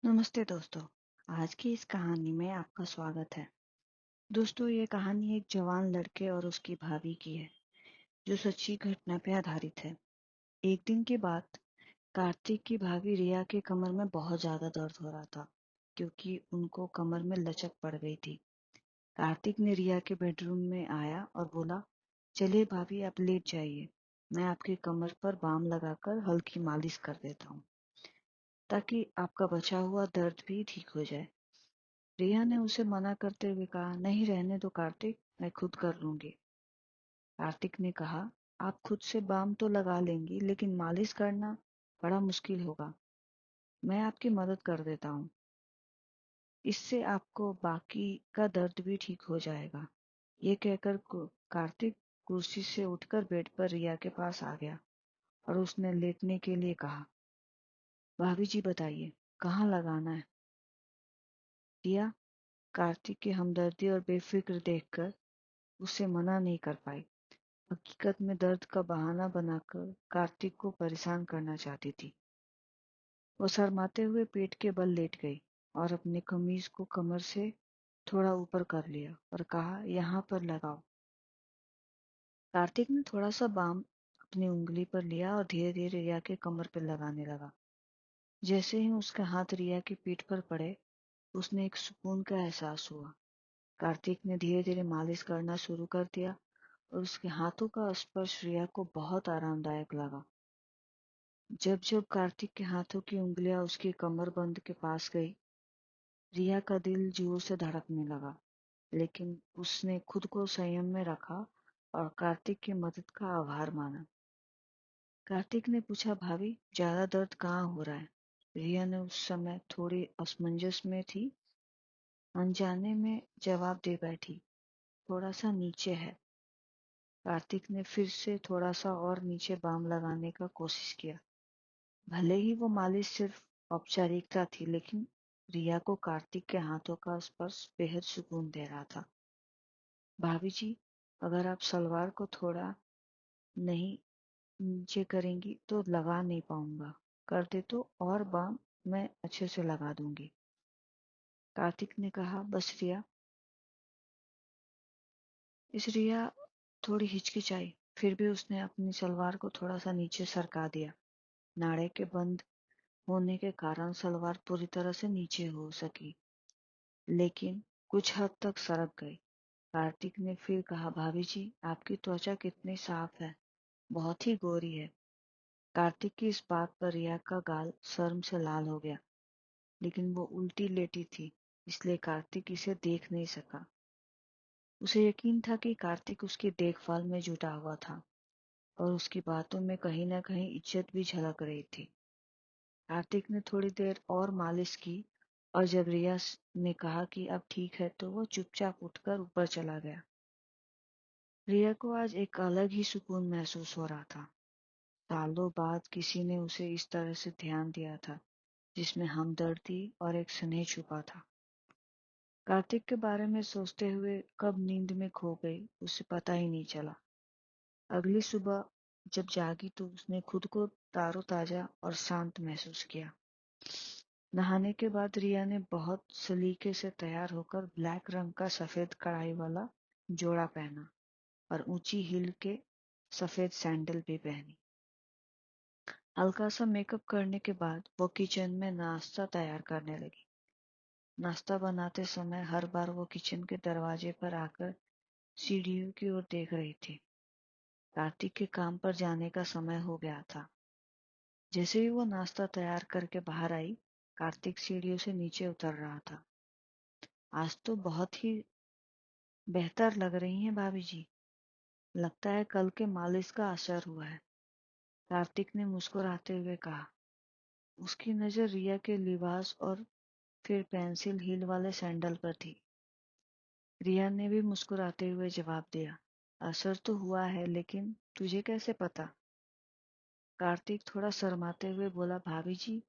नमस्ते दोस्तों। आज की इस कहानी में आपका स्वागत है। दोस्तों, ये कहानी एक जवान लड़के और उसकी भाभी की है, जो सच्ची घटना पे आधारित है। एक दिन की बात, कार्तिक की भाभी रिया के कमर में बहुत ज्यादा दर्द हो रहा था, क्योंकि उनको कमर में लचक पड़ गई थी। कार्तिक ने रिया के बेडरूम में आया और बोला, चलिए भाभी, आप लेट जाइए, मैं आपकी कमर पर बाम लगाकर हल्की मालिश कर देता हूँ, ताकि आपका बचा हुआ दर्द भी ठीक हो जाए। रिया ने उसे मना करते हुए कहा, नहीं, रहने दो कार्तिक, मैं खुद कर लूंगी। कार्तिक ने कहा, आप खुद से बाम तो लगा लेंगी, लेकिन मालिश करना बड़ा मुश्किल होगा। मैं आपकी मदद कर देता हूँ, इससे आपको बाकी का दर्द भी ठीक हो जाएगा। ये कहकर कार्तिक कुर्सी से उठकर बेड पर रिया के पास आ गया और उसने लेटने के लिए कहा, भाभी जी बताइए, कहाँ लगाना है। रिया कार्तिक की हमदर्दी और बेफिक्र देखकर उसे मना नहीं कर पाई। हकीकत में दर्द का बहाना बनाकर कार्तिक को परेशान करना चाहती थी। वो शर्माते हुए पेट के बल लेट गई और अपनी कमीज को कमर से थोड़ा ऊपर कर लिया और कहा, यहाँ पर लगाओ। कार्तिक ने थोड़ा सा बाम अपनी उंगली पर लिया और धीरे धीरे रिया के कमर पर लगाने लगा। जैसे ही उसके हाथ रिया की पीठ पर पड़े, उसने एक सुकून का एहसास हुआ। कार्तिक ने धीरे धीरे मालिश करना शुरू कर दिया और उसके हाथों का स्पर्श रिया को बहुत आरामदायक लगा। जब जब कार्तिक के हाथों की उंगलियां उसकी कमरबंद के पास गई, रिया का दिल जोर से धड़कने लगा, लेकिन उसने खुद को संयम में रखा और कार्तिक की मदद का आभार माना। कार्तिक ने पूछा, भाभी, ज्यादा दर्द कहाँ हो रहा है। रिया ने उस समय थोड़ी असमंजस में थी, अनजाने में जवाब दे बैठी, थोड़ा सा नीचे है। कार्तिक ने फिर से थोड़ा सा और नीचे बाम लगाने का कोशिश किया। भले ही वो मालिश सिर्फ औपचारिकता थी, लेकिन रिया को कार्तिक के हाथों का स्पर्श बेहद सुकून दे रहा था। भाभी जी, अगर आप सलवार को थोड़ा नहीं नीचे करेंगी तो लगा नहीं पाऊंगा, कर दे तो और बाम मैं अच्छे से लगा दूंगी। कार्तिक ने कहा, बस रिया। रिया थोड़ी हिचकिचाई, फिर भी उसने अपनी सलवार को थोड़ा सा नीचे सरका दिया। नाड़े के बंद होने के कारण सलवार पूरी तरह से नीचे हो सकी, लेकिन कुछ हद तक सरक गई। कार्तिक ने फिर कहा, भाभी जी, आपकी त्वचा कितनी साफ है, बहुत ही गोरी है। कार्तिक की इस बात पर रिया का गाल शर्म से लाल हो गया, लेकिन वो उल्टी लेटी थी, इसलिए कार्तिक इसे देख नहीं सका। उसे यकीन था कि कार्तिक उसकी देखभाल में जुटा हुआ था और उसकी बातों में कहीं न कहीं इज्जत भी झलक रही थी। कार्तिक ने थोड़ी देर और मालिश की और जब रिया ने कहा कि अब ठीक है, तो वो चुपचाप उठकर ऊपर चला गया। रिया को आज एक अलग ही सुकून महसूस हो रहा था। सालों बाद किसी ने उसे इस तरह से ध्यान दिया था, जिसमें हमदर्दी और एक स्नेह छुपा था। कार्तिक के बारे में सोचते हुए कब नींद में खो गई, उसे पता ही नहीं चला। अगली सुबह जब जागी तो उसने खुद को तारोताजा और शांत महसूस किया। नहाने के बाद रिया ने बहुत सलीके से तैयार होकर ब्लैक रंग का सफेद कढ़ाई वाला जोड़ा पहना और ऊंची हील के सफेद सैंडल भी पहनी। हल्का सा मेकअप करने के बाद वो किचन में नाश्ता तैयार करने लगी। नाश्ता बनाते समय हर बार वो किचन के दरवाजे पर आकर सीढ़ियों की ओर देख रही थी। कार्तिक के काम पर जाने का समय हो गया था। जैसे ही वो नाश्ता तैयार करके बाहर आई, कार्तिक सीढ़ियों से नीचे उतर रहा था। आज तो बहुत ही बेहतर लग रही हैं भाभी जी, लगता है कल के मालिश का असर हुआ है। कार्तिक ने मुस्कुराते हुए कहा। उसकी नजर रिया के लिबास और फिर पेंसिल हील वाले सैंडल पर थी। रिया ने भी मुस्कुराते हुए जवाब दिया, असर तो हुआ है, लेकिन तुझे कैसे पता। कार्तिक थोड़ा शर्माते हुए बोला, भाभी जी,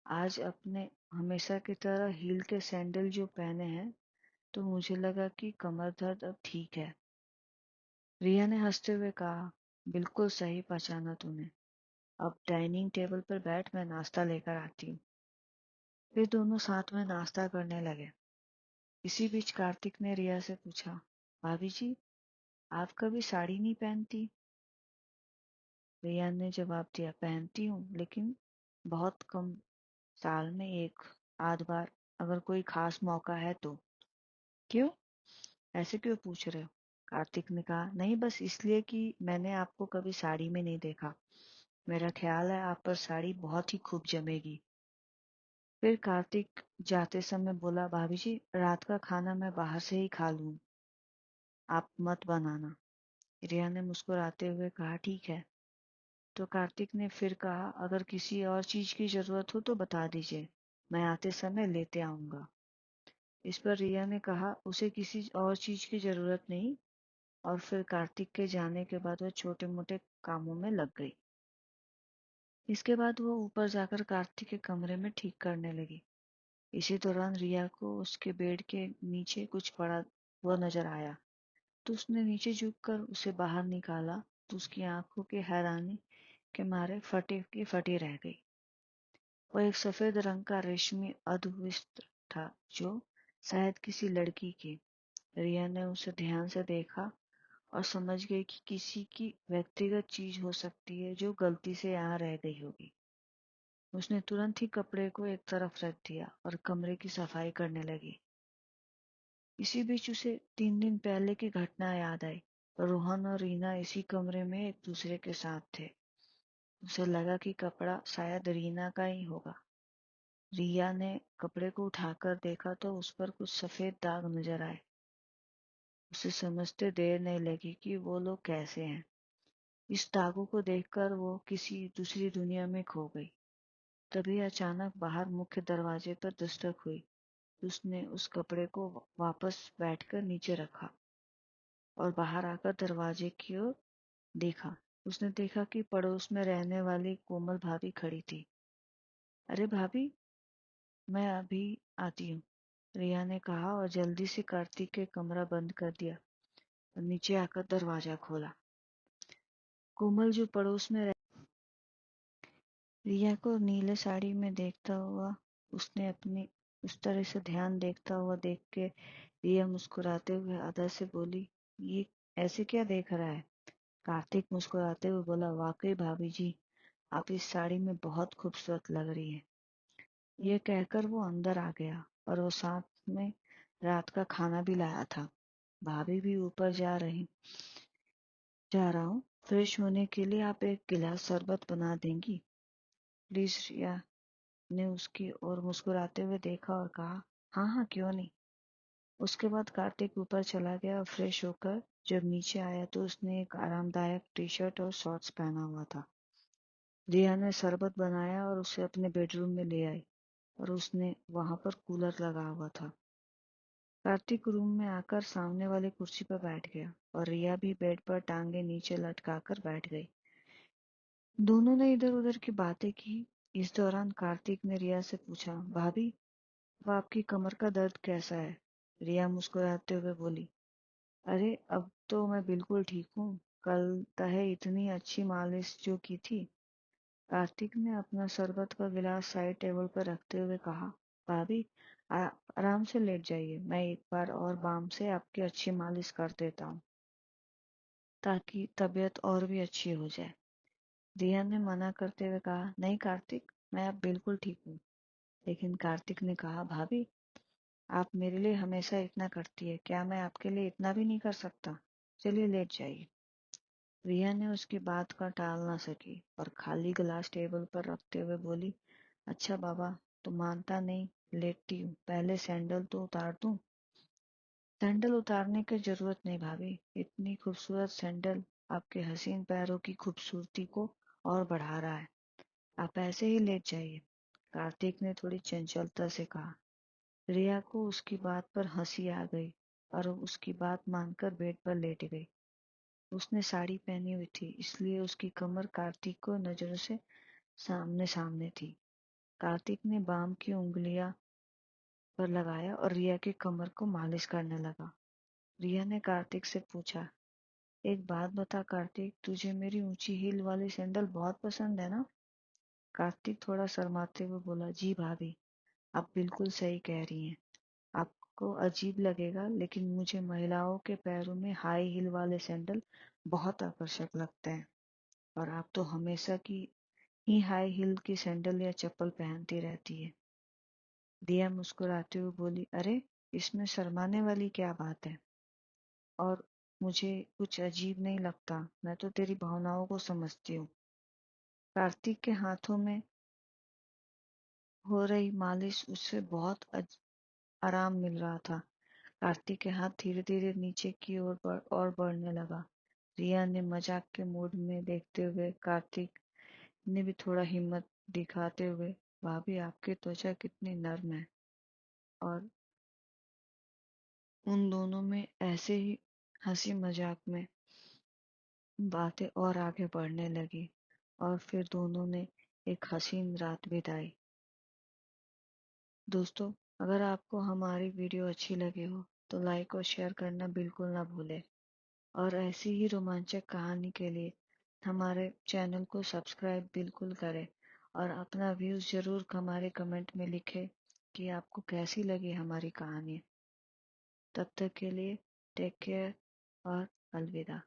आज अपने हमेशा की तरह हील के सैंडल जो पहने हैं, तो मुझे लगा कि कमर दर्द अब ठीक है। रिया ने हंसते हुए कहा, बिल्कुल सही पहचाना तूने। अब डाइनिंग टेबल पर बैठ, मैं नाश्ता लेकर आती हूँ। वे दोनों साथ में नाश्ता करने लगे। इसी बीच कार्तिक ने रिया से पूछा, भाभी जी, आप कभी साड़ी नहीं पहनती? रिया ने जवाब दिया, पहनती हूँ लेकिन बहुत कम, साल में एक आध बार, अगर कोई खास मौका है तो। क्यों? ऐसे क्यों पूछ रहे हो? कार्तिक ने कहा, नहीं बस इसलिए कि मैंने आपको कभी साड़ी में नहीं देखा। मेरा ख्याल है आप पर साड़ी बहुत ही खूब जमेगी। फिर कार्तिक जाते समय बोला, भाभी जी, रात का खाना मैं बाहर से ही खा लूँ, आप मत बनाना। रिया ने मुस्कुराते हुए कहा, ठीक है। तो कार्तिक ने फिर कहा, अगर किसी और चीज की जरूरत हो तो बता दीजिए, मैं आते समय लेते आऊंगा। इस पर रिया ने कहा, उसे किसी और चीज की जरूरत नहीं। और फिर कार्तिक के जाने के बाद वह छोटे मोटे कामों में लग गई। इसके बाद वो ऊपर जाकर कार्तिक के कमरे में ठीक करने लगी। इसी दौरान रिया को उसके बेड के नीचे कुछ पड़ा हुआ नजर आया। तो उसने नीचे झुककर उसे बाहर निकाला तो उसकी आंखों की हैरानी के मारे फटी की फटी रह गई। वह एक सफेद रंग का रेशमी अर्धवस्त्र था, जो शायद किसी लड़की की। रिया ने उसे ध्यान से देखा और समझ गई कि किसी की व्यक्तिगत चीज हो सकती है जो गलती से यहाँ रह गई होगी। उसने तुरंत ही कपड़े को एक तरफ रख दिया और कमरे की सफाई करने लगी। इसी बीच उसे 3 दिन पहले की घटना याद आई। रोहन और रीना इसी कमरे में एक दूसरे के साथ थे। उसे लगा कि कपड़ा शायद रीना का ही होगा। रिया ने कपड़े को उठाकर देखा तो उस पर कुछ सफेद दाग नजर आए। उसे समझते देर नहीं लगी कि वो लोग कैसे हैं। इस दागों को देखकर वो किसी दूसरी दुनिया में खो गई। तभी अचानक बाहर मुख्य दरवाजे पर दस्तक हुई। उसने उस कपड़े को वापस बैठकर नीचे रखा और बाहर आकर दरवाजे की ओर देखा। उसने देखा कि पड़ोस में रहने वाली कोमल भाभी खड़ी थी। अरे भाभी, मैं अभी आती हूँ, रिया ने कहा और जल्दी से कार्तिक के कमरा बंद कर दिया और नीचे आकर दरवाजा खोला। कोमल जो पड़ोस में रिया को नीले साड़ी में देखता हुआ, उसने अपनी उस तरह से ध्यान देखता हुआ देख के रिया मुस्कुराते हुए अदा से बोली, ये ऐसे क्या देख रहा है? कार्तिक मुस्कुराते हुए बोला, वाकई भाभी जी, आप इस साड़ी में बहुत खूबसूरत लग रही है। ये कहकर वो अंदर आ गया और वो साथ में रात का खाना भी लाया था। भाभी भी ऊपर जा रहा हूँ, फ्रेश होने के लिए आप एक गिलास शरबत बना देंगी प्लीज? रिया ने उसकी ओर मुस्कुराते हुए देखा और कहा, हाँ हाँ, क्यों नहीं। उसके बाद कार्तिक ऊपर चला गया और फ्रेश होकर जब नीचे आया तो उसने एक आरामदायक टी शर्ट और शॉर्ट्स पहना हुआ था। रिया ने शरबत बनाया और उसे अपने बेडरूम में ले आई और उसने वहां पर कूलर लगा हुआ था। कार्तिक रूम में आकर सामने वाली कुर्सी पर बैठ गया और रिया भी बेड पर टांगे नीचे लटकाकर बैठ गई। दोनों ने इधर उधर की बातें की। इस दौरान कार्तिक ने रिया से पूछा, भाभी, अब आपकी कमर का दर्द कैसा है? रिया मुस्कुराते हुए बोली, अरे अब तो मैं बिल्कुल ठीक हूँ, कल तहे इतनी अच्छी मालिश जो की थी। कार्तिक ने अपना शरबत का गिलास साइड टेबल पर रखते हुए कहा, भाभी, आराम से लेट जाइए, मैं एक बार और बाम से आपकी अच्छी मालिश कर देता हूँ ताकि तबीयत और भी अच्छी हो जाए। रिया ने मना करते हुए कहा, नहीं कार्तिक, मैं अब बिल्कुल ठीक हूँ। लेकिन कार्तिक ने कहा, भाभी, आप मेरे लिए हमेशा इतना करती है, क्या मैं आपके लिए इतना भी नहीं कर सकता? चलिए लेट जाइए। रिया ने उसकी बात का टाल ना सकी और खाली गिलास टेबल पर रखते हुए बोली, अच्छा बाबा, तो मानता नहीं, लेटती हूँ, पहले सैंडल तो उतार दूं? सैंडल उतारने की जरूरत नहीं भाभी, इतनी खूबसूरत सैंडल आपके हसीन पैरों की खूबसूरती को और बढ़ा रहा है। आप ऐसे ही लेट जाइए, कार्तिक ने थोड़ी चंचलता से कहा। रिया को उसकी बात पर हंसी आ गई और वो उसकी बात मानकर बेड पर लेट गई। उसने साड़ी पहनी हुई थी, इसलिए उसकी कमर कार्तिक को नजरों से सामने सामने थी। कार्तिक ने बाम की उंगलियां पर लगाया और रिया की कमर को मालिश करने लगा। रिया ने कार्तिक से पूछा, एक बात बता कार्तिक, तुझे मेरी ऊंची हील वाली सैंडल बहुत पसंद है ना? कार्तिक थोड़ा शर्माते हुए बोला, जी भाभी, आप बिल्कुल सही कह रही हैं। आपको अजीब लगेगा लेकिन मुझे महिलाओं के पैरों में हाई हील वाले सैंडल बहुत आकर्षक लगते हैं। और आप तो हमेशा की ही हाई हील की सैंडल या चप्पल पहनती रहती है। दिया मुस्कुराते हुए बोली, अरे इसमें शर्माने वाली क्या बात है। और मुझे कुछ अजीब नहीं लगता, मैं तो तेरी भावनाओं को समझती हूँ। कार्तिक के हाथों में हो रही मालिश उससे बहुत आराम मिल रहा था। कार्तिक के हाथ धीरे धीरे नीचे की ओर और बढ़ने लगा। रिया ने मजाक के मूड में देखते हुए कार्तिक ने भी थोड़ा हिम्मत दिखाते हुए, भाभी आपकी त्वचा कितनी नर्म है। और उन दोनों में ऐसे ही हंसी मजाक में बातें और आगे बढ़ने लगी और फिर दोनों ने एक हसीन रात बिताई। दोस्तों, अगर आपको हमारी वीडियो अच्छी लगी हो तो लाइक और शेयर करना बिल्कुल ना भूलें। और ऐसी ही रोमांचक कहानी के लिए हमारे चैनल को सब्सक्राइब बिल्कुल करें और अपना व्यूज़ ज़रूर हमारे कमेंट में लिखें कि आपको कैसी लगी हमारी कहानी। तब तक के लिए टेक केयर और अलविदा।